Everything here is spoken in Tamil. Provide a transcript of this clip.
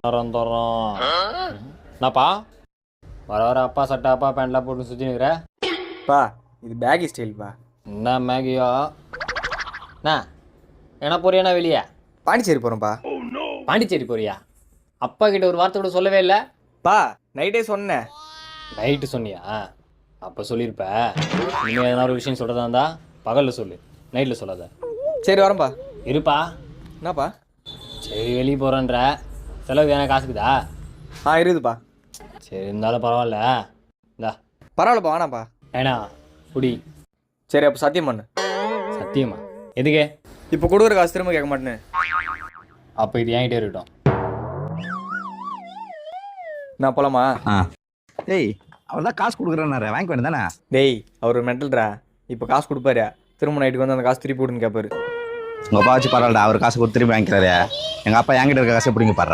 தரோம் என்னப்பா வர வர அப்பா சட்டாப்பா பேண்ட்லாம் போட்டு சுற்றினுக்கிற பா இது பேகி ஸ்டைல்ப்பா. என்ன மேகியோ அண்ணா என்ன போறியாண்ணா வெளியே பாண்டிச்சேரி போகிறோம்ப்பா. பாண்டிச்சேரி போறியா அப்பா கிட்ட ஒரு வார்த்தை கூட சொல்லவே இல்லை பா நைட்டே சொன்னேன். நைட்டு சொன்னியா அப்போ சொல்லியிருப்ப இனிமேல் எதனா ஒரு விஷயம் சொல்கிறதா இருந்தா பகலில் சொல்லு நைட்டில் சொல்லாத சரி வரேன்ப்பா. இருப்பா என்னப்பா? சரி வெளியே போகிறேன்ற செலவு எனக்கு காசுக்குதா இருக்குதுப்பா. சரி இருந்தாலும் பரவாயில்ல இந்தா பரவாயில்லப்பா வேணாப்பா. ஏண்ணா குடி சரி அப்போ சத்தியம் பண்ணு. சத்தியமா எதுக்கே இப்போ கொடுக்குற காசு திரும்ப கேட்க மாட்டேன்னு. அப்போ இது என்கிட்ட இருக்கட்டும் நான் போலாமா? டேய் அவர் தான் காசு கொடுக்குறேன்னாரு வாங்கி வேணும் தானே. டேய் அவர் மென்டல்ரா. இப்போ காசு கொடுப்பாரு, திரும்ப நைட்டுக்கு வந்து அந்த காசு திருப்பி விடுன்னு கேட்பாரு. உங்கள் அப்பா வச்சு பரவாயில்லடா, அவர் காசு கொடுத்து திரும்பி வாங்கிக்கிறாரு. எங்கள் அப்பா என்கிட்ட இருக்க காசை பிடிங்க பாரு.